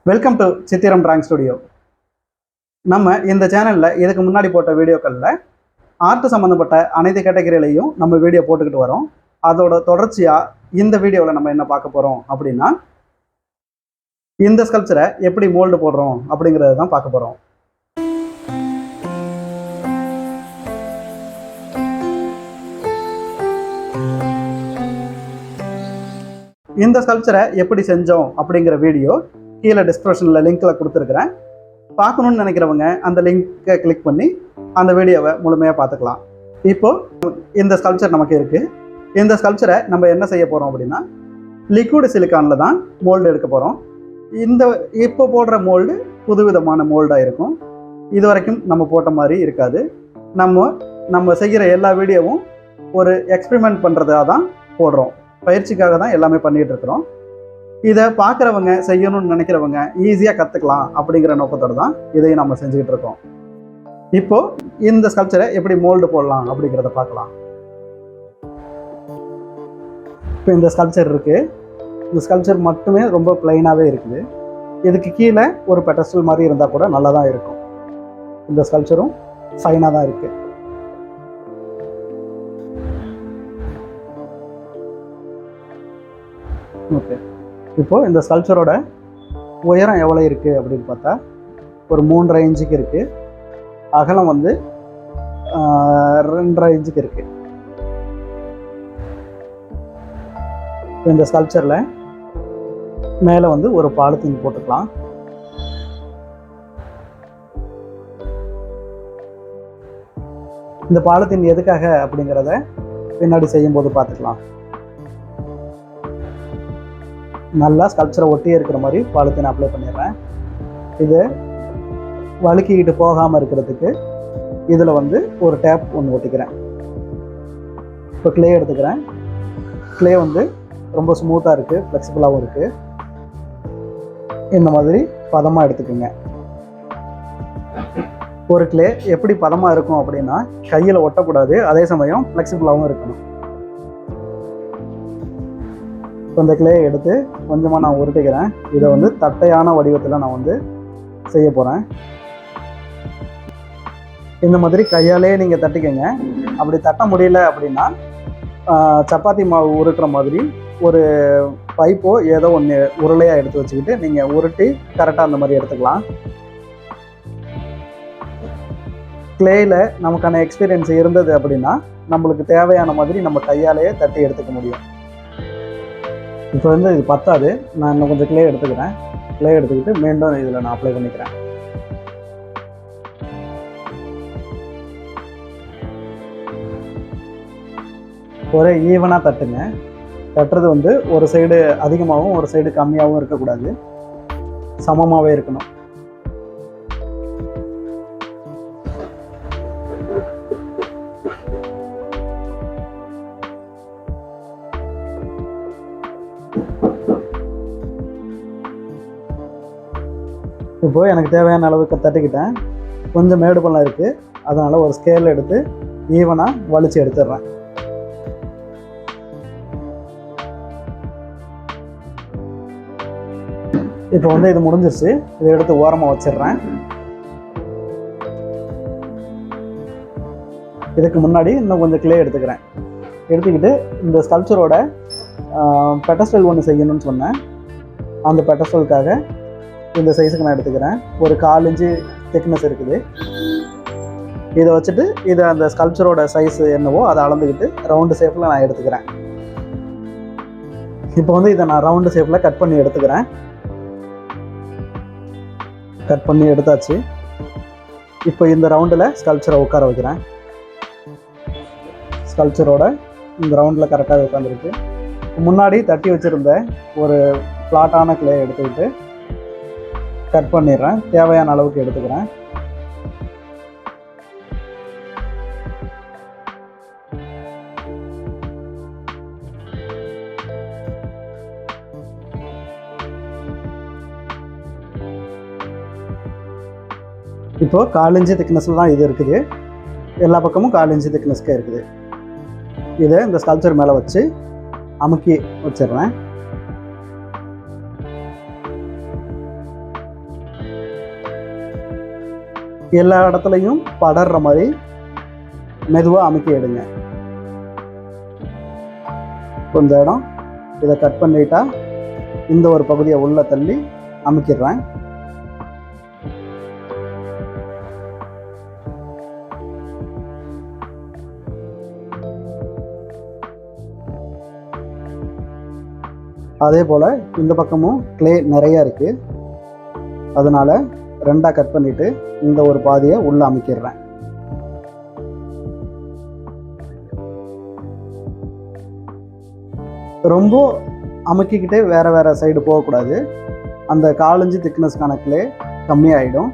Welcome to சித்திரம் drawing studio. நம்ம இந்த சேனலில் இதுக்கு முன்னாடி போட்ட வீடியோக்களில் ஆர்ட் சம்மந்தப்பட்ட அனைத்து கேட்டகரியிலையும் நம்ம வீடியோ போட்டுக்கிட்டு வரோம். அதோட தொடர்ச்சியாக இந்த வீடியோவில் நம்ம என்ன பார்க்க போகிறோம் அப்படின்னா, இந்த ஸ்கல்ப்சரை எப்படி மோல்டு போடுறோம் அப்படிங்கிறத தான் பார்க்க போகிறோம். இந்த ஸ்கல்ப்சரை எப்படி செஞ்சோம் அப்படிங்கிற வீடியோ கீழே டிஸ்கிரிப்ஷனில் லிங்க்கில் கொடுத்துருக்குறேன். பார்க்கணுன்னு நினைக்கிறவங்க அந்த லிங்க்கை கிளிக் பண்ணி அந்த வீடியோவை முழுமையாக பார்த்துக்கலாம். இப்போது இந்த ஸ்கல்ப்சர் நமக்கு இருக்குது. இந்த ஸ்கல்ப்சரை நம்ம என்ன செய்ய போகிறோம் அப்படின்னா, லிக்விட் சிலிக்கானில் தான் மோல்டு எடுக்க போகிறோம். இப்போ போடுற மோல்டு புதுவிதமான மோல்டாக இருக்கும். இது வரைக்கும் நம்ம போட்ட மாதிரி இருக்காது. நம்ம செய்கிற எல்லா வீடியோவும் ஒரு எக்ஸ்பெரிமெண்ட் பண்ணுறதாக தான் போடுறோம். பயிற்சிக்காக தான் எல்லாமே பண்ணிகிட்டு இருக்கிறோம். இதை பார்க்குறவங்க, செய்யணும்னு நினைக்கிறவங்க ஈஸியாக கற்றுக்கலாம் அப்படிங்கிற நோக்கத்தோடு தான் இதையும் நம்ம செஞ்சுக்கிட்டு இருக்கோம். இப்போது இந்த ஸ்கல்ப்சரை எப்படி மோல்டு போடலாம் அப்படிங்கிறத பார்க்கலாம். இப்போ இந்த ஸ்கல்ப்சர் இருக்குது. இந்த ஸ்கல்ப்சர் மட்டுமே ரொம்ப பிளைனாகவே இருக்குது. இதுக்கு கீழே ஒரு பெட்டஸ்டல் மாதிரி இருந்தால் கூட நல்லா தான் இருக்கும். இந்த ஸ்கல்ப்சரும் ஃபைனாக தான் இருக்குது. ஓகே, இப்போது இந்த ஸ்கல்ப்சரோட உயரம் எவ்வளோ இருக்குது அப்படின்னு பார்த்தா ஒரு 3.5 இன்ச்சுக்கு இருக்குது. அகலம் வந்து 2.5 இன்ச்சுக்கு இருக்குது. இந்த ஸ்கல்ப்சரில் மேலே வந்து ஒரு பாலித்தீன் போட்டுக்கலாம். இந்த பாலித்தீன் எதுக்காக அப்படிங்கிறத பின்னாடி செய்யும்போது பார்த்துக்கலாம். நல்லா ஸ்கல்ப்சரை ஒட்டியே இருக்கிற மாதிரி பாலித்தீன் அப்ளை பண்ணிடுறேன். இது வழுக்கிக்கிட்டு போகாமல் இருக்கிறதுக்கு இதில் வந்து ஒரு டேப் ஒன்று ஒட்டிக்கிறேன். இப்போ கிளே எடுத்துக்கிறேன். கிளே வந்து ரொம்ப ஸ்மூத்தாக இருக்குது, ஃப்ளெக்சிபிளாகவும் இருக்குது. இந்த மாதிரி பதமாக எடுத்துக்கோங்க. ஒரு கிளே எப்படி பதமாக இருக்கும் அப்படின்னா, கையில் ஒட்டக்கூடாது, அதே சமயம் ஃப்ளெக்சிபிளாகவும் இருக்கணும். இப்போ இந்த கிளேயை எடுத்து கொஞ்சமாக நான் உருட்டிக்கிறேன். இதை வந்து தட்டையான வடிவத்தில் நான் வந்து செய்ய போகிறேன். இந்த மாதிரி கையாலே நீங்கள் தட்டிக்கங்க. அப்படி தட்ட முடியல அப்படின்னா சப்பாத்தி மாவு உருட்டுற மாதிரி ஒரு பைப்போ ஏதோ ஒன்று உருளையாக எடுத்து வச்சுக்கிட்டு நீங்கள் உருட்டி கரெக்டாக அந்த மாதிரி எடுத்துக்கலாம். கிளேயில் நமக்கான எக்ஸ்பீரியன்ஸ் இருந்தது அப்படின்னா நம்மளுக்கு தேவையான மாதிரி நம்ம கையாலேயே தட்டி எடுத்துக்க முடியும். இப்போ வந்து இது பத்தாது, நான் இன்னும் கொஞ்சம் கிளே எடுத்துக்கிறேன். கிளே எடுத்துக்கிட்டு மீண்டும் இதில் நான் அப்ளை பண்ணிக்கிறேன். ஒரே ஈவனாக தட்டுங்க. தட்டுறது வந்து ஒரு சைடு அதிகமாகவும் ஒரு சைடு கம்மியாகவும் இருக்கக்கூடாது, சமமாகவே இருக்கணும். இப்போது எனக்கு தேவையான அளவுக்கு தட்டிக்கிட்டேன். கொஞ்சம் மேடு பள்ளம் இருக்குது, அதனால் ஒரு ஸ்கேல் எடுத்து ஈவனாக வலிச்சு எடுத்துடுறேன். இப்போ வந்து இது முடிஞ்சிருச்சு. இதை எடுத்து ஓரமாக வச்சிடுறேன். இதுக்கு முன்னாடி இன்னும் கொஞ்சம் கிளே எடுத்துக்கிறேன். எடுத்துக்கிட்டு இந்த ஸ்கல்ப்சரோட பெட்டஸ்டல் ஒன்று செய்யணும்னு சொன்னேன். அந்த பெட்டஸ்டலுக்காக இந்த சைஸுக்கு நான் எடுத்துக்கிறேன். ஒரு 4 இன்ச்சு திக்னஸ் இருக்குது. இதை வச்சுட்டு இதை அந்த ஸ்கல்ப்சரோட சைஸ் என்னவோ அதை அளந்துக்கிட்டு ரவுண்டு ஷேப்பில் நான் எடுத்துக்கிறேன். இப்போ வந்து இதை நான் ரவுண்டு ஷேப்பில் கட் பண்ணி எடுத்துக்கிறேன். கட் பண்ணி எடுத்தாச்சு. இப்போ இந்த ரவுண்டில் ஸ்கல்ப்சரை உட்கார வைக்கிறேன். ஸ்கல்ப்சரோட இந்த ரவுண்டில் கரெக்டாக உட்காந்துருக்கு. முன்னாடி தட்டி வச்சுருந்த ஒரு ஃப்ளாட்டான கிளே எடுத்துக்கிட்டு கட் பண்ணிடுறேன். தேவையான அளவுக்கு எடுத்துக்கிறேன். இப்போது 4 இன்ச்சு திக்னஸில் தான் இது இருக்குது. எல்லா பக்கமும் 4 இன்ச்சு திக்னஸ்க்கே இருக்குது. இதை இந்த ஸ்கல்ப்சர் மேலே வச்சு அமுக்கி வச்சிடுறேன். எல்லா இடத்துலையும் படர்ற மாதிரி மெதுவாக அமுக்கி எடுங்க. கொஞ்சம் இடம் இதை கட் பண்ணிட்டா இந்த ஒரு பகுதியை உள்ள தள்ளி அமுக்கிடுறேன். அதே போல் இந்த பக்கமும் கிளே நிறையா இருக்குது, அதனால ரெண்டாக கட் பண்ணிவிட்டு இந்த ஒரு பாதியை உள்ளே அமுக்கிடுறேன். ரொம்ப அமுக்கிக்கிட்டே வேறு சைடு போகக்கூடாது. அந்த 4 இன்ச்சு திக்னஸ்க்கான கிளே கம்மியாகிடும்.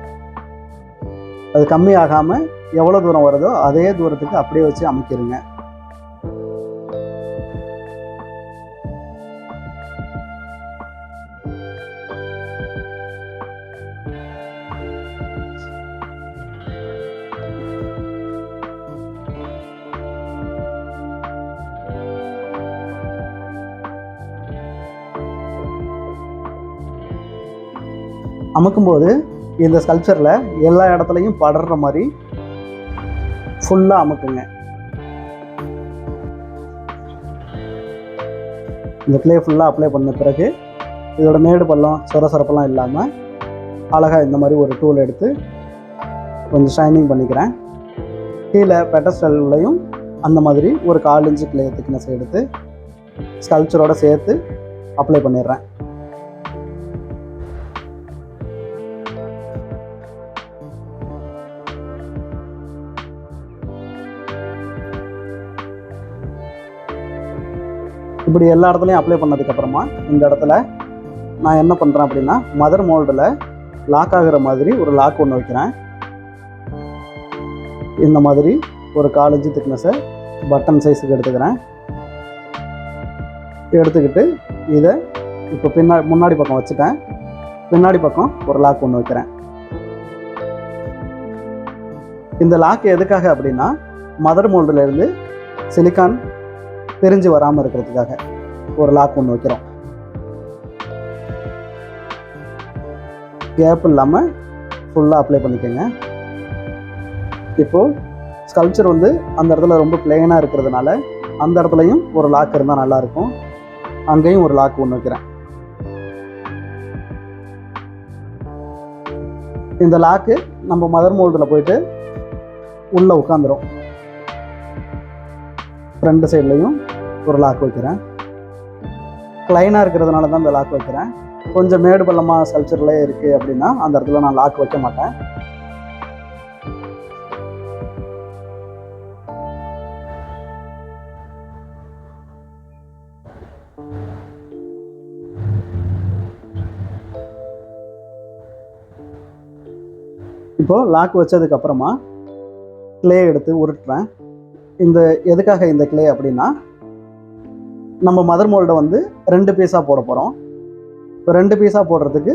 அது கம்மியாகாமல் எவ்வளோ தூரம் வருதோ அதே தூரத்துக்கு அப்படியே வச்சு அமுக்கிடுங்க. அமுக்கும்போது இந்த ஸ்கல்ப்சரில் எல்லா இடத்துலையும் படர்ற மாதிரி ஃபுல்லாக அமுக்குங்க. இந்த கிளே ஃபுல்லாக அப்ளை பண்ண பிறகு இதோட மேடு பள்ளம் சொரசொரப்பெல்லாம் இல்லாமல் அழகாக இந்த மாதிரி ஒரு டூல் எடுத்து கொஞ்சம் ஷைனிங் பண்ணிக்கிறேன். கீழே பெட்டஸ்டல்லையும் அந்த மாதிரி ஒரு 4 இன்ச்சு கிளே திக்னஸ் எடுத்து ஸ்கல்ப்சரோட சேர்த்து அப்ளை பண்ணிடுறேன். இப்படி எல்லா இடத்துலையும் அப்ளை பண்ணதுக்கப்புறமா இந்த இடத்துல நான் என்ன பண்ணுறேன் அப்படின்னா, மதர் மோல்டில் லாக் ஆகிற மாதிரி ஒரு லாக் ஒன்று வைக்கிறேன். இந்த மாதிரி ஒரு 4 இன்ச்சு திக்னஸை பட்டன் சைஸுக்கு எடுத்துக்கிறேன். எடுத்துக்கிட்டு இதை இப்போ முன்னாடி பக்கம் வச்சுட்டேன். பின்னாடி பக்கம் ஒரு லாக் ஒன்று வைக்கிறேன். இந்த லாக் எதுக்காக அப்படின்னா, மதர் மோல்டிலேருந்து சிலிக்கான் பிரிஞ்சு வராமல் இருக்கிறதுக்காக ஒரு லாக் ஒன்று வைக்கிறோம். கேப் இல்லாமல் ஃபுல்லாக அப்ளை பண்ணிக்கோங்க. இப்போது ஸ்கல்ப்சர் வந்து அந்த இடத்துல ரொம்ப பிளெயினாக இருக்கிறதுனால அந்த இடத்துலையும் ஒரு லாக் இருந்தால் நல்லாயிருக்கும். அங்கேயும் ஒரு லாக் ஒன்று வைக்கிறேன். இந்த லாக்கு நம்ம மதர் மோல்டில் போயிட்டு உள்ளே உட்காந்துரும். ஃப்ரண்ட் சைட்லையும் ஒரு லாக் வைக்கிறேன். ப்ளைனாக இருக்கிறதுனால தான் இந்த லாக் வைக்கிறேன். கொஞ்சம் மேடு பள்ளமாக ஸ்கல்ப்சர்லேயே இருக்குது அப்படின்னா அந்த இடத்துல நான் லாக் வைக்க மாட்டேன். இப்போது லாக் வச்சதுக்கப்புறமா கிளே எடுத்து உருட்டுறேன். எதுக்காக இந்த கிளே அப்படின்னா, நம்ம மதர் மோல்டை வந்து 2 பீஸாக போட போகிறோம். இப்போ 2 பீஸாக போடுறதுக்கு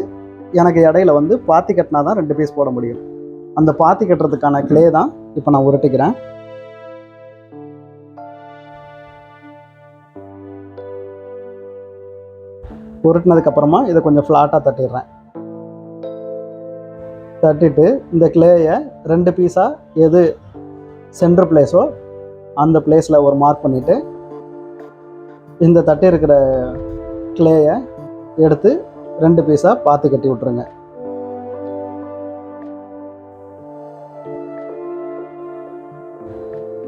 எனக்கு இடையில வந்து பாத்தி கட்டினா தான் 2 பீஸ் போட முடியும். அந்த பாத்தி கட்டுறதுக்கான கிளே தான் இப்போ நான் உருட்டிக்கிறேன். உருட்டினதுக்கப்புறமா இதை கொஞ்சம் ஃப்ளாட்டாக தட்டிடுறேன். தட்டிட்டு இந்த கிளேயை 2 பீஸாக எது சென்டர் பிளேஸோ அந்த பிளேஸில் ஒரு மார்க் பண்ணிவிட்டு இந்த தட்டி இருக்கிற கிளேயை எடுத்து 2 பீஸாக பாத்தி கட்டி விட்ருங்க.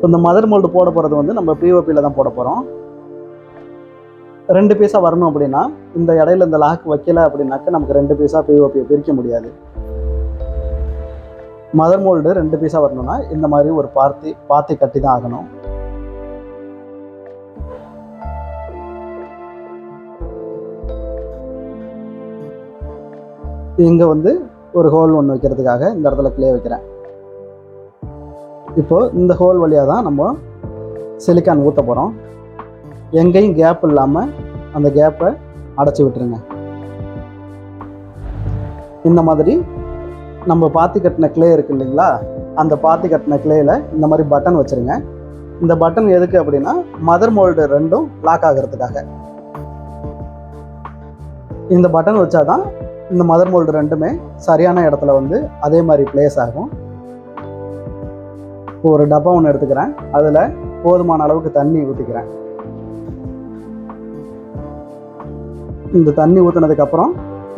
இந்த மதர் மோல்டு போட போகிறது வந்து நம்ம பிஓபியில் தான் போட போகிறோம். 2 பீஸாக வரணும் அப்படின்னா இந்த இடையில இந்த லாக் வைக்கல அப்படின்னாக்க நமக்கு 2 பீஸாக பிஓபியை பிரிக்க முடியாது. மதர் மோல்டு 2 பீஸாக வரணும்னா இந்த மாதிரி ஒரு பாத்தி கட்டி தான் ஆகணும். இங்கே வந்து ஒரு ஹோல் ஒன்று வைக்கிறதுக்காக இந்த இடத்துல கிளே வைக்கிறேன். இப்போது இந்த ஹோல் வழியாக தான் நம்ம சிலிக்கான் ஊற்ற போகிறோம். எங்கேயும் கேப் இல்லாமல் அந்த கேப்பை அடைச்சி விட்டுருங்க. இந்த மாதிரி நம்ம பாத்தி கட்டின கிளே இருக்குது இல்லைங்களா, அந்த பாத்தி கட்டின கிளேயில் இந்த மாதிரி பட்டன் வச்சுருங்க. இந்த பட்டன் எதுக்கு அப்படின்னா, மதர் மோல்டு 2ம் லாக் ஆகிறதுக்காக. இந்த பட்டன் வச்சாதான் இந்த மதர் மோல்டு 2மே சரியான இடத்துல வந்து அதே மாதிரி பிளேஸ் ஆகும். ஒரு டப்பா ஒன்று எடுத்துக்கிறேன். அதில் போதுமான அளவுக்கு தண்ணி ஊற்றிக்கிறேன். இந்த தண்ணி ஊற்றினதுக்கப்புறம்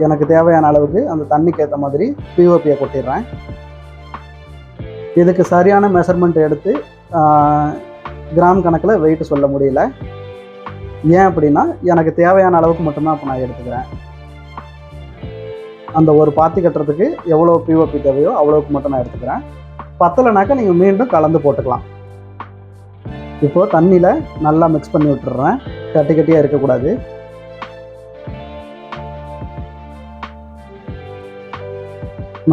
எனக்கு தேவையான அளவுக்கு அந்த தண்ணிக்கு ஏற்ற மாதிரி பிஓபியை கொட்டிடுறேன். இதுக்கு சரியான மெஷர்மெண்ட் எடுத்து கிராம் கணக்கில் வெயிட் சொல்ல முடியல. ஏன் அப்படின்னா எனக்கு தேவையான அளவுக்கு மட்டும்தான் இப்போ நான் எடுத்துக்கிறேன். அந்த ஒரு பாத்தி கட்டுறதுக்கு எவ்வளோ பிஓபி தேவையோ அவ்வளோக்கு மட்டும் நான் எடுத்துக்கிறேன். பத்தலைனாக்கா நீங்கள் மீண்டும் கலந்து போட்டுக்கலாம். இப்போது தண்ணியில் நல்லா மிக்ஸ் பண்ணி விட்டுறேன். கட்டி கட்டியாக இருக்கக்கூடாது.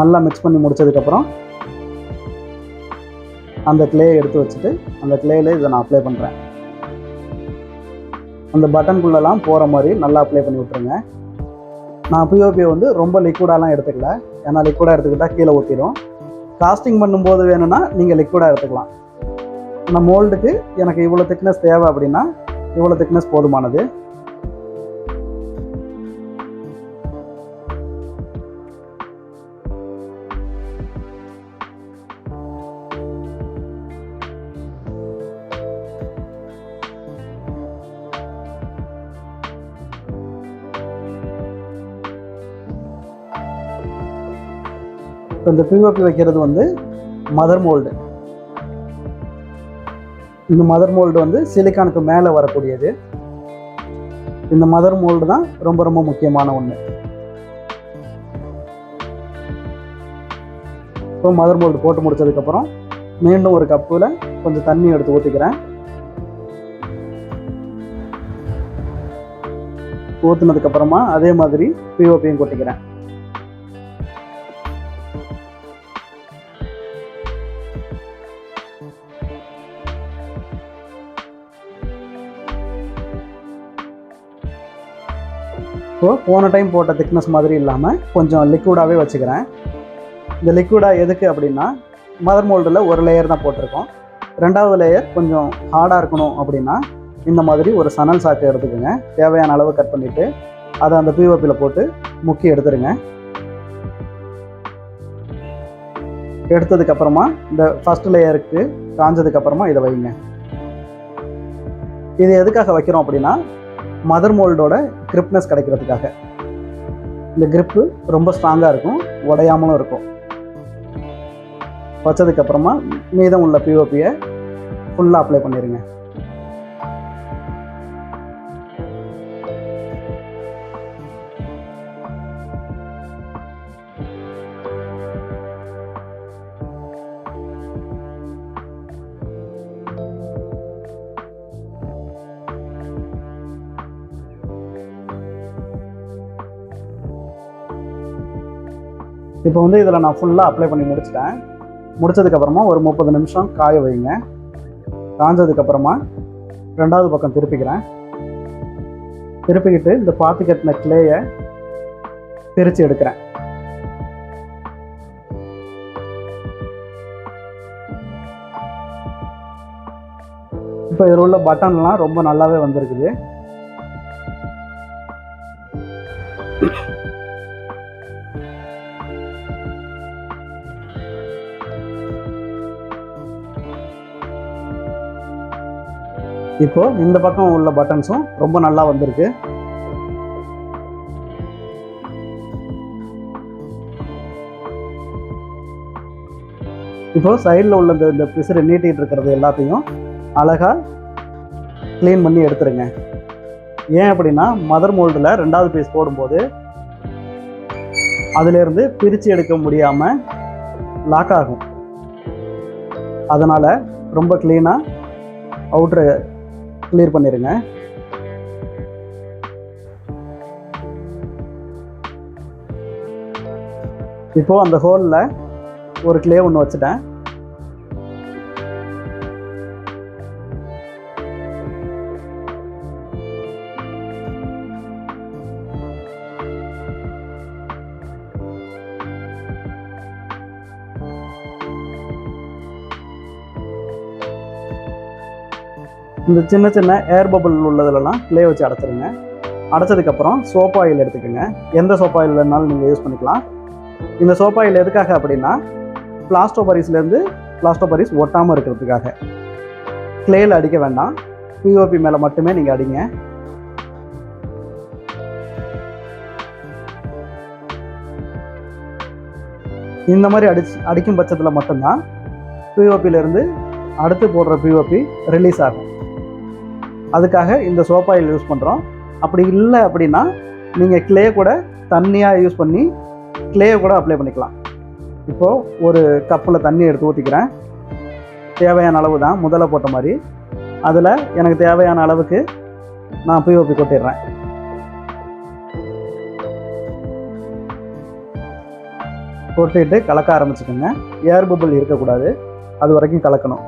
நல்லா மிக்ஸ் பண்ணி முடித்ததுக்கப்புறம் அந்த கிளேயை எடுத்து வச்சுட்டு அந்த கிளேயில் இதை நான் அப்ளை பண்ணுறேன். அந்த பட்டனுக்குள்ளெல்லாம் போகிற மாதிரி நல்லா அப்ளை பண்ணி விட்டுருங்க. நான் பிஓபியை வந்து ரொம்ப லிக்விடாலாம் எடுத்துக்கல. ஏன்னா லிக்விடாக எடுத்துக்கிட்டால் கீழே ஊற்றிடும். காஸ்டிங் பண்ணும்போது வேணும்னா நீங்கள் லிக்விடாக எடுத்துக்கலாம். அந்த மோல்டுக்கு எனக்கு இவ்வளோ திக்னஸ் தேவை அப்படின்னா இவ்வளோ திக்னஸ் போதுமானது. இந்த பிஓபி வைக்கிறது வந்து மதர் மோல்டு. இந்த மதர் மோல்டு வந்து சிலிக்கானுக்கு மேலே வரக்கூடியது. இந்த மதர் மோல்டு தான் ரொம்ப ரொம்ப முக்கியமான ஒன்று. இப்போ மதர் மோல்டு போட்டு முடிச்சதுக்கப்புறம் மீண்டும் ஒரு கப்பில் கொஞ்சம் தண்ணி எடுத்து ஊற்றிக்கிறேன். ஊற்றுனதுக்கப்புறமா அதே மாதிரி பிஓபியும் கொட்டிக்கிறேன். ஸோ போன டைம் போட்ட திக்னஸ் மாதிரி இல்லாமல் கொஞ்சம் லிக்விடாகவே வச்சுக்கிறேன். இந்த லிக்விடாக எதுக்கு அப்படின்னா மதர் மோல்டில் ஒரு லேயர் தான் போட்டிருக்கோம். ரெண்டாவது லேயர் கொஞ்சம் ஹார்டாக இருக்கணும் அப்படின்னா இந்த மாதிரி ஒரு சணல் சாக்கு எடுத்துக்கோங்க. தேவையான அளவு கட் பண்ணிவிட்டு அதை அந்த பிஓபியில் போட்டு முக்கி எடுத்துருங்க. எடுத்ததுக்கப்புறமா இந்த ஃபஸ்ட் லேயருக்கு காஞ்சதுக்கப்புறமா இதை வைங்க. இது எதுக்காக வைக்கிறோம் அப்படின்னா மதர் மோல்டோட கிரிப்னஸ் கிடைக்கிறதுக்காக. இந்த கிரிப்பு ரொம்ப ஸ்ட்ராங்காக இருக்கும், உடையாமலும் இருக்கும். வச்சதுக்கப்புறமா மீதம் உள்ள பிஓபியை ஃபுல்லாக அப்ளை பண்ணிடுங்க. இப்போ வந்து இதில் நான் ஃபுல்லாக அப்ளை பண்ணி முடிச்சிட்டேன். முடித்ததுக்கப்புறமா ஒரு 30 நிமிஷம் காய வைங்க. காஞ்சதுக்கப்புறமா ரெண்டாவது பக்கம் திருப்பிக்கிறேன். திருப்பிக்கிட்டு இந்த பாத்தி கட்டின கிளேயை பிரித்து எடுக்கிறேன். இப்போ இதில் உள்ள பட்டன்லாம் ரொம்ப நல்லாவே வந்திருக்குது. இப்போ இந்த பக்கம் உள்ள பட்டன்ஸும் ரொம்ப நல்லா வந்திருக்கு. இப்போ சைடில் உள்ள இந்த பிசுறு நீட்டிகிட்டு இருக்கிறது எல்லாத்தையும் அழகாக க்ளீன் பண்ணி எடுத்துருங்க. ஏன் அப்படின்னா மதர் மோல்டில் ரெண்டாவது பீஸ் போடும்போது அதிலேருந்து பிரித்து எடுக்க முடியாமல் லாக் ஆகும். அதனால் ரொம்ப க்ளீனாக அவுட்ரு கிளியர் பண்ணிடுங்க. இப்போது அந்த ஹோலில் ஒரு கிளே ஒன்று வச்சுட்டேன். இந்த சின்ன சின்ன ஏர் பபிள் உள்ளதுலலாம் கிளே வச்சு அடைச்சிருங்க. அடைச்சதுக்கப்புறம் சோப் ஆயில் எடுத்துக்கோங்க. எந்த சோப் ஆயில் வேணாலும் நீங்கள் யூஸ் பண்ணிக்கலாம். இந்த சோப் ஆயில் எதுக்காக அப்படின்னா பிளாஸ்டோ பாரிஸ்லேருந்து பிளாஸ்டர் பாரிஸ் ஒட்டாமல் இருக்கிறதுக்காக. கிளேயில் அடிக்க வேண்டாம், பிஓபி மேலே மட்டுமே நீங்கள் அடிங்க. இந்த மாதிரி அடிக்கும் பட்சத்தில் மட்டும்தான் பிஓபியிலேருந்து அடுத்து போடுற பிஓபி ரிலீஸ் ஆகும். அதுக்காக இந்த சோப் ஆயில் யூஸ் பண்ணுறோம். அப்படி இல்லை அப்படின்னா நீங்கள் கிளே கூட தண்ணியாக யூஸ் பண்ணி கிளேயை கூட அப்ளை பண்ணிக்கலாம். இப்போது ஒரு கப்பில் தண்ணி எடுத்து ஊற்றிக்கிறேன். தேவையான அளவு தான் முதல்ல போட்ட மாதிரி. அதில் எனக்கு தேவையான அளவுக்கு நான் பிஓபி கொட்டிடுறேன். கொட்டிட்டு கலக்க ஆரம்பிச்சுக்கோங்க. ஏர் பபிள் இருக்கக்கூடாது, அது வரைக்கும் கலக்கணும்.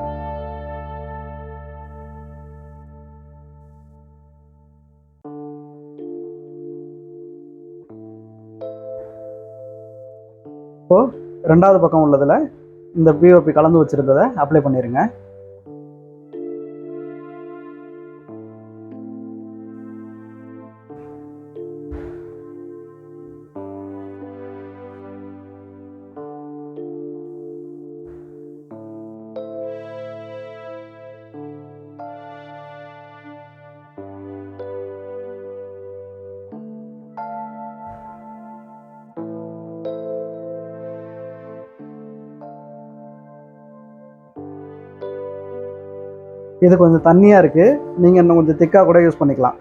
இப்போது ரெண்டாவது பக்கம் உள்ளதில் இந்த பிஓபி கலந்து வச்சுருந்ததை அப்ளை பண்ணிடுங்க. இது கொஞ்சம் தண்ணியாக இருக்குது, நீங்கள் இன்னும் கொஞ்சம் திக்காக கூட யூஸ் பண்ணிக்கலாம்.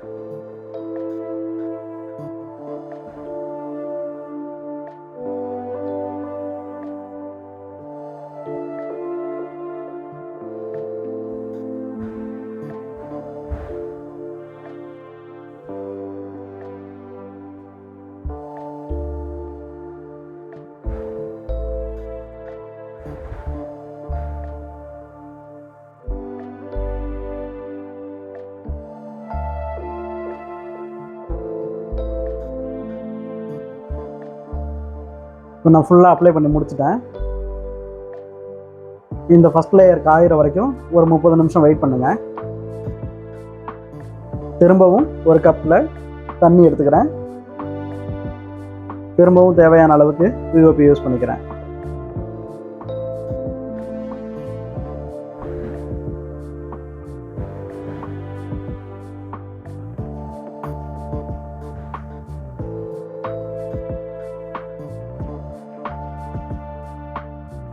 இப்போ நான் ஃபுல்லாக அப்ளை பண்ணி முடிச்சிட்டேன். இந்த ஃபஸ்ட் லேயர் காயிற வரைக்கும் ஒரு 30 நிமிஷம் வெயிட் பண்ணுங்கள். திரும்பவும் ஒரு கப்பில் தண்ணி எடுத்துக்கிறேன். திரும்பவும் தேவையான அளவுக்கு பிஓபி யூஸ் பண்ணிக்கிறேன்.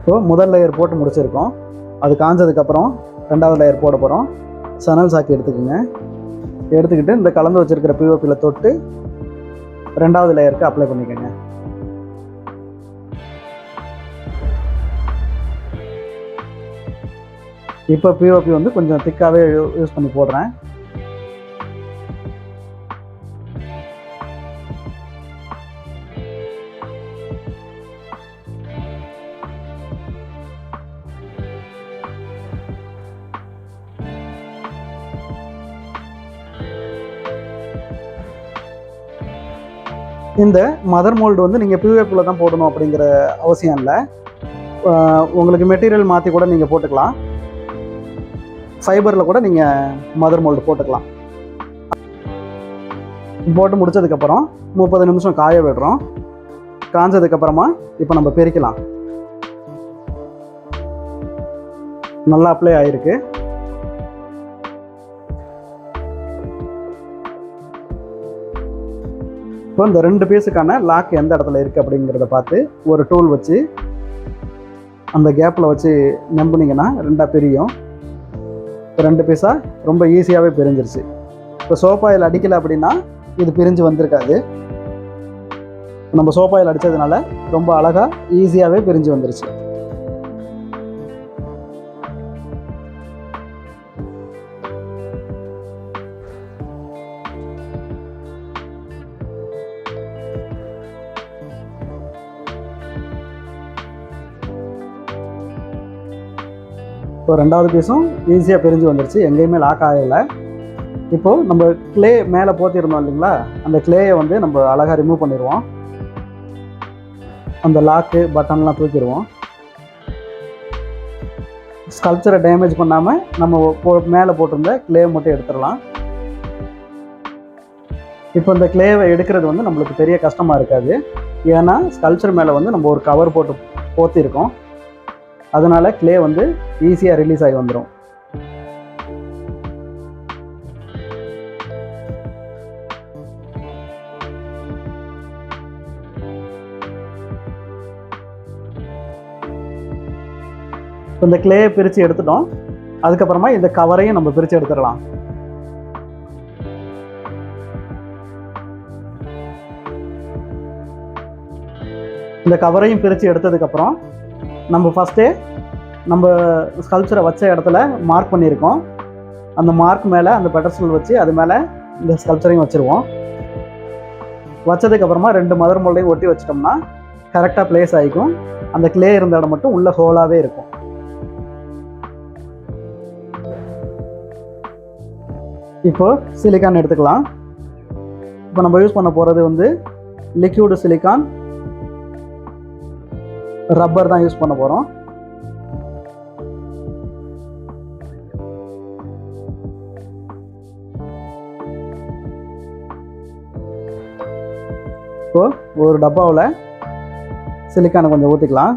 ஸோ முதல் லேயர் போட்டு முடிச்சிருக்கோம். அது காஞ்சதுக்கப்புறம் ரெண்டாவது லேயர் போட போகிறோம். சணல் சாக்கி எடுத்துக்கோங்க. எடுத்துக்கிட்டு இந்த கலந்து வச்சுருக்கிற பிஓபியில் தொட்டு ரெண்டாவது லேயருக்கு அப்ளை பண்ணிக்கோங்க. இப்போ பிஓபி வந்து கொஞ்சம் திக்காகவே யூஸ் பண்ணி போடுறேன். இந்த மதர் மோல்டு வந்து நீங்கள் பிஓபியில் தான் போடணும் அப்படிங்கிற அவசியம் இல்லை. உங்களுக்கு மெட்டீரியல் மாற்றி கூட நீங்கள் போட்டுக்கலாம். ஃபைபரில் கூட நீங்கள் மதர் மோல்டு போட்டுக்கலாம். போட்டு முடித்ததுக்கப்புறம் 30 நிமிஷம் காய விடுறோம். காஞ்சதுக்கப்புறமா இப்போ நம்ம பிரிக்கலாம். நல்லா அப்ளை ஆகிருக்கு. இப்போ இந்த 2 பீஸுக்கான லாக் எந்த இடத்துல இருக்குது அப்படிங்கிறத பார்த்து ஒரு டூல் வச்சு அந்த கேப்பில் வச்சு நம்பினீங்கன்னா 2ஆக பிரியும். இப்போ 2 பீஸாக ரொம்ப ஈஸியாகவே பிரிஞ்சிருச்சு. இப்போ சோப் ஆயில் அடிக்கலை அப்படின்னா இது பிரிஞ்சு வந்திருக்காது. நம்ம சோப் ஆயில் அடித்ததுனால ரொம்ப அழகாக ஈஸியாகவே பிரிஞ்சு வந்துருச்சு. இப்போ ரெண்டாவது பீஸும் ஈஸியாக பிரிஞ்சு வந்துருச்சு, எங்கேயுமே லாக் ஆகலை. இப்போது நம்ம கிளே மேலே போத்திருந்தோம் இல்லைங்களா, அந்த கிளேயை வந்து நம்ம அழகாக ரிமூவ் பண்ணிடுவோம். அந்த லாக்கு பட்டன்லாம் தூக்கிடுவோம். ஸ்கல்ப்சரை டேமேஜ் பண்ணாமல் நம்ம மேலே போட்டிருந்த கிளே மட்டும் எடுத்துடலாம். இப்போ இந்த கிளேவை எடுக்கிறது வந்து நம்மளுக்கு பெரிய கஷ்டமாக இருக்காது. ஏன்னா ஸ்கல்ப்சர் மேலே வந்து நம்ம ஒரு கவர் போட்டு போத்திருக்கோம். அதனால் கிளே வந்து ஈஸியாக ரிலீஸ் ஆகி வந்துடும். இந்த கிளேயை பிரித்து எடுத்துட்டோம். அதுக்கப்புறமா இந்த கவரையும் நம்ம பிரித்து எடுத்துடலாம். இந்த கவரையும் பிரித்து எடுத்ததுக்கப்புறம் நம்ம ஃபஸ்ட்டே நம்ம ஸ்கல்ப்சரை வச்ச இடத்துல மார்க் பண்ணியிருக்கோம். அந்த மார்க் மேலே அந்த பெடஸ்டல் வச்சு அது மேலே இந்த ஸ்கல்ப்சரையும் வச்சுருவோம். வச்சதுக்கப்புறமா 2 மதர் மோல்டையும் ஒட்டி வச்சிட்டோம்னா கரெக்டாக ப்ளேஸ் ஆகிக்கும். அந்த கிளே இருந்த இடம் மட்டும் உள்ள ஹோலாகவே இருக்கும். இப்போ சிலிக்கான் எடுத்துக்கலாம். இப்போ நம்ம யூஸ் பண்ண போகிறது வந்து லிக்யூடு சிலிக்கான் ரப்பர் தான் யூஸ் பண்ண போகிறோம். இப்போ ஒரு டப்பாவில் சிலிக்கானை கொஞ்சம் ஊற்றிக்கலாம்.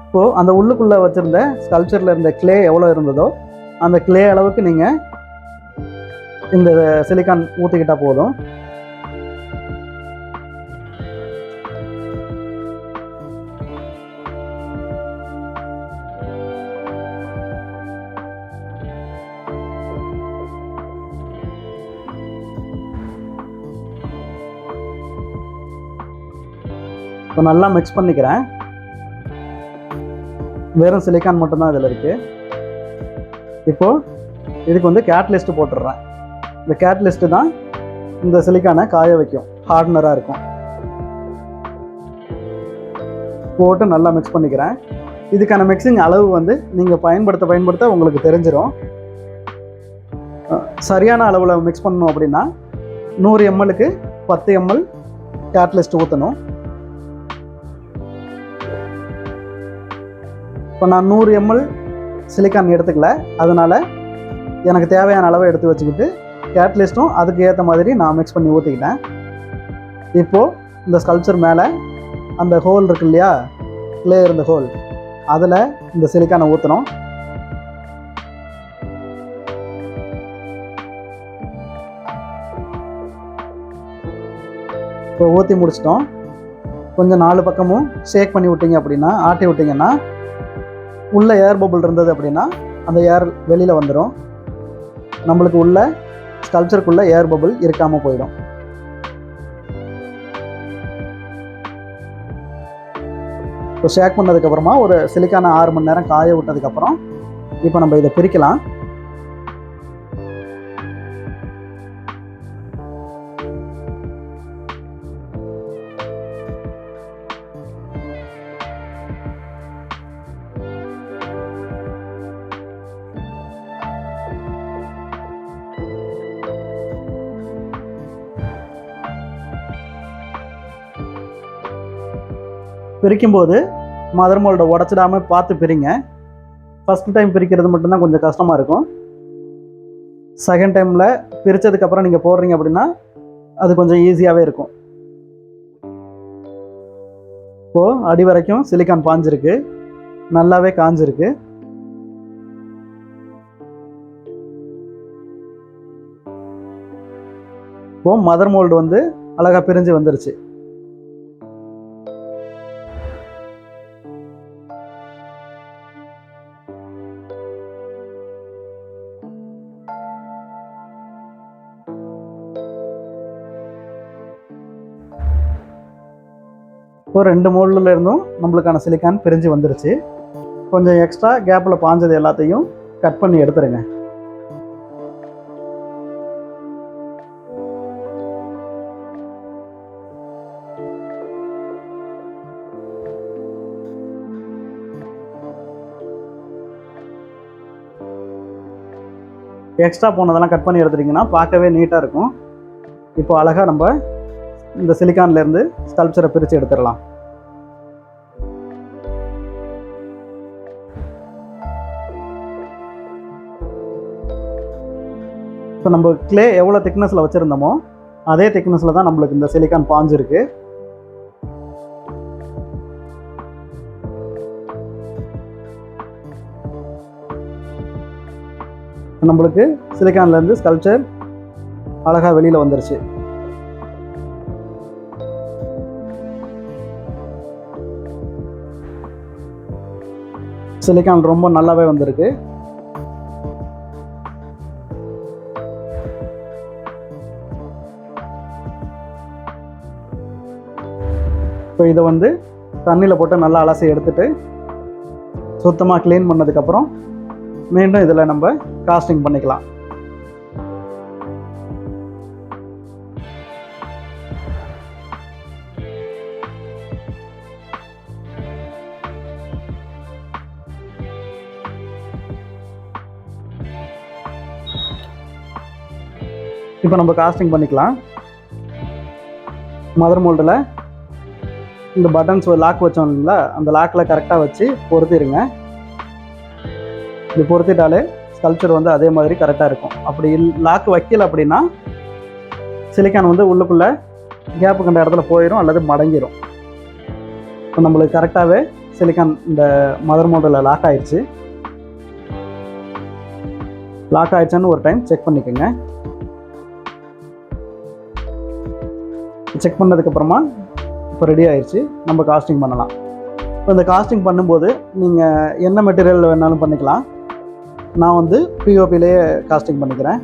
இப்போது அந்த உள்ளுக்குள்ளே வச்சுருந்த ஸ்கல்ப்சரில் இருந்த கிளே எவ்வளோ இருந்ததோ அந்த கிளே அளவுக்கு நீங்கள் இந்த சிலிக்கான் ஊற்றிக்கிட்டால் போதும். இப்போ நல்லா மிக்ஸ் பண்ணிக்கிறேன். வெறும் சிலிக்கான் மட்டும்தான் இதில் இருக்குது. இப்போது இதுக்கு வந்து கேட்டலிஸ்ட்டு போட்டுடுறேன். இந்த கேட்டலிஸ்ட்டு தான் இந்த சிலிக்கானை காய வைக்கும், ஹார்ட்னராக இருக்கும். போட்டு நல்லா மிக்ஸ் பண்ணிக்கிறேன். இதுக்கான மிக்சிங் அளவு வந்து நீங்கள் பயன்படுத்த உங்களுக்கு தெரிஞ்சிடும். சரியான அளவில் மிக்ஸ் பண்ணணும் அப்படின்னா 100 ml 10 ml கேட்டலிஸ்ட் ஊற்றணும். இப்போ நான் 100 ml சிலிக்கான் எடுத்துக்கல, அதனால் எனக்கு தேவையான அளவை எடுத்து வச்சுக்கிட்டு கேட்டலிஸ்ட்டும் அதுக்கு ஏற்ற மாதிரி நான் மிக்ஸ் பண்ணி ஊற்றிக்கிட்டேன். இப்போது இந்த ஸ்கல்ப்சர் மேலே அந்த ஹோல் இருக்கு இல்லையா, கிளே இருந்த ஹோல், அதில் இந்த சிலிக்கானை ஊற்றணும். இப்போ ஊற்றி முடிச்சிட்டோம். கொஞ்சம் 4 பக்கமும் ஷேக் பண்ணி விட்டிங்க அப்படின்னா, ஆட்டி விட்டிங்கன்னா உள்ள ஏர் பபுள் இருந்தது அப்படின்னா அந்த ஏர் வெளியில் வந்துடும். நம்மளுக்கு உள்ள ஸ்கல்ப்சருக்குள்ளே ஏர் பபுள் இருக்காமல் போயிடும். இப்போ ஷேக் பண்ணதுக்கப்புறமா ஒரு சிலிக்கானை 6 மணி நேரம் காய விட்டதுக்கப்புறம் இப்போ நம்ம இதை பிரிக்கலாம். பிரிக்கும்போது மதர் மோல்டை உடச்சிடாமல் பார்த்து பிரிங்க. ஃபஸ்ட்டு டைம் பிரிக்கிறது மட்டும்தான் கொஞ்சம் கஷ்டமாக இருக்கும். செகண்ட் டைமில் பிரித்ததுக்கப்புறம் நீங்கள் போடுறீங்க அப்படின்னா அது கொஞ்சம் ஈஸியாகவே இருக்கும். இப்போது அடி வரைக்கும் சிலிக்கான் பாஞ்சிருக்கு, நல்லாவே காஞ்சிருக்கு. இப்போது மதர் மோல்டு வந்து அழகாக பிரிஞ்சு வந்துருச்சு. இப்போ 2 மோல்டில் இருந்தும் நம்மளுக்கான சிலிக்கான் பிரிஞ்சு வந்துருச்சு. கொஞ்சம் எக்ஸ்ட்ரா கேப்பில் பாஞ்சது எல்லாத்தையும் கட் பண்ணி எடுத்துருங்க. எக்ஸ்ட்ரா போனதெல்லாம் கட் பண்ணி எடுத்துட்டிங்கன்னா பார்க்கவே நீட்டாக இருக்கும். இப்போ அழகாக நம்ம இந்த சிலிக்கான்லேருந்து ஸ்கல்ப்சரை பிரித்து எடுத்துடலாம். இப்போ நம்ம கிளே எவ்வளோ திக்னஸில் வச்சுருந்தோமோ அதே திக்னஸில் தான் நம்மளுக்கு இந்த சிலிக்கான் பாஞ்சிருக்கு. நம்மளுக்கு சிலிக்கான்லேருந்து ஸ்கல்ப்சர் அழகாக வெளியில் வந்துருச்சு. சிலிக்கான் ரொம்ப நல்லாவே வந்திருக்கு. இப்போ இதை வந்து தண்ணியில் போட்டு நல்லா அலசி எடுத்துட்டு சுத்தமாக க்ளீன் பண்ணதுக்கப்புறம் மீண்டும் இதில் நம்ம காஸ்டிங் பண்ணிக்கலாம். இப்போ நம்ம காஸ்டிங் பண்ணிக்கலாம். மதர் மோல்டில் இந்த பட்டன்ஸ் லாக் வச்சோம் இல்லைங்களா, அந்த லாக்கில் கரெக்டாக வச்சு பொருத்திடுங்க. இது பொருத்திட்டாலே ஸ்கல்ப்சர் வந்து அதே மாதிரி கரெக்டாக இருக்கும். அப்படி லாக் வைக்கல அப்படின்னா சிலிக்கான் வந்து உள்ளுக்குள்ளே கேப்பு கண்ட இடத்துல போயிடும் அல்லது மடங்கிடும். இப்போ நம்மளுக்கு கரெக்டாகவே சிலிக்கான் இந்த மதர் மோல்டில் லாக் ஆயிடுச்சு. லாக் ஆயிடுச்சான்னு ஒரு டைம் செக் பண்ணிக்கோங்க. செக் பண்ணதுக்கப்புறமா இப்போ ரெடி ஆயிடுச்சு, நம்ம காஸ்டிங் பண்ணலாம். இப்போ இந்த காஸ்டிங் பண்ணும்போது நீங்கள் என்ன மெட்டீரியல் வேணாலும் பண்ணிக்கலாம். நான் வந்து பிஓபிலேயே காஸ்டிங் பண்ணிக்கிறேன்.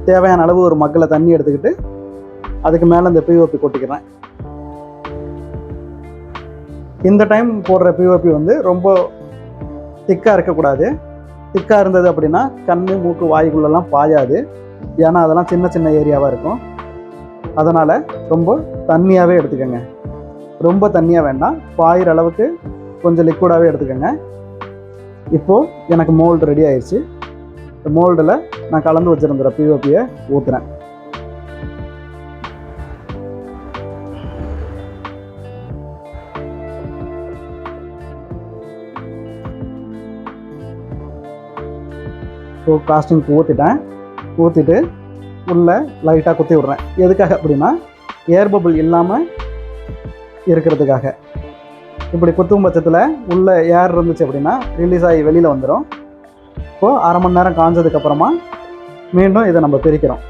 தேவையான அளவு ஒரு மக்கில் தண்ணி எடுத்துக்கிட்டு அதுக்கு மேலே இந்த பிஓபி கொட்டிக்கிறேன். இந்த டைம் போடுற பிஓபி வந்து ரொம்ப திக்காக இருக்கக்கூடாது. திக்காக இருந்தது அப்படின்னா கண், மூக்கு, வாய்க்குள்ளெல்லாம் பாயாது. ஏன்னா அதெல்லாம் சின்ன சின்ன ஏரியாவாக இருக்கும். அதனால் ரொம்ப தண்ணியாகவே எடுத்துக்கோங்க. ரொம்ப தண்ணியாக வேண்டாம், பாயிற அளவுக்கு கொஞ்சம் லிக்விடாகவே எடுத்துக்கோங்க. இப்போது எனக்கு மோல்டு ரெடி ஆயிடுச்சு. இந்த மோல்டில் நான் கலந்து வச்சுருந்துற பிஓபியை ஊற்றுறேன். ஸோ காஸ்டிங் ஊற்றிட்டு உள்ளே லைட்டாக குத்தி விட்றேன். எதுக்காக அப்படின்னா ஏர் பபிள் இல்லாமல் இருக்கிறதுக்காக. இப்படி குத்தும் பட்சத்தில் உள்ளே ஏர் இருந்துச்சு அப்படின்னா ரிலீஸ் ஆகி வெளியில் வந்துடும். இப்போது அரை மணி நேரம் காஞ்சதுக்கப்புறமா மீண்டும் இதை நம்ம பிரிக்கிறோம்.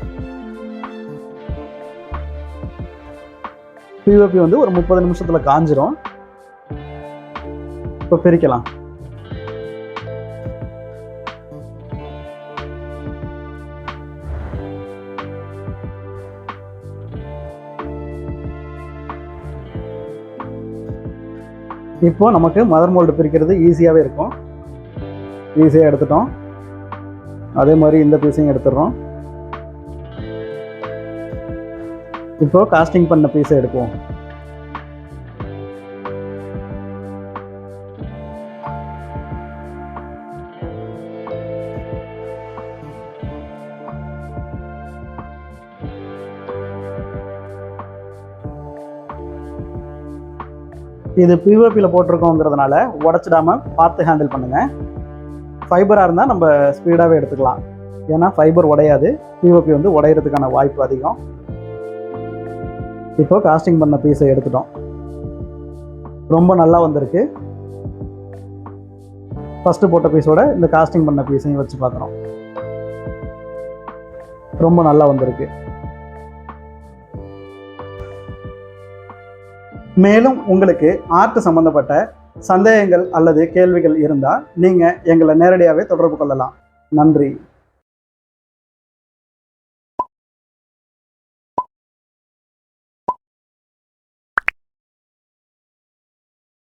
பிஓபி வந்து ஒரு 30 நிமிஷத்தில் காஞ்சிரும். இப்போ பிரிக்கலாம். இப்போ நமக்கு மதர் மோல்டு பிரிக்கிறது ஈஸியாகவே இருக்கும். ஈஸியாக எடுத்துட்டோம். அதே மாதிரி இந்த பீஸையும் எடுத்துடுறோம். இப்போ காஸ்டிங் பண்ண பீஸை எடுப்போம். இது பிஓபியில் போட்டிருக்கோங்கிறதுனால உடச்சிடாமல் பார்த்து ஹேண்டில் பண்ணுங்கள். ஃபைபராக இருந்தால் நம்ம ஸ்பீடாகவே எடுத்துக்கலாம். ஏன்னா ஃபைபர் உடையாது, பிஓபி வந்து உடையிறதுக்கான வாய்ப்பு அதிகம். இப்போ காஸ்டிங் பண்ண பீஸை எடுத்துட்டோம். ரொம்ப நல்லா வந்திருக்கு. ஃபஸ்ட்டு போட்ட பீஸோட இந்த காஸ்டிங் பண்ண பீஸையும் வச்சு பார்க்குறோம். ரொம்ப நல்லா வந்திருக்கு. மேலும் உங்களுக்கு ஆர்ட் சம்பந்தப்பட்ட சந்தேகங்கள் அல்லது கேள்விகள் இருந்தால் நீங்கள் எங்களை நேரடியாகவே தொடர்பு கொள்ளலாம். நன்றி.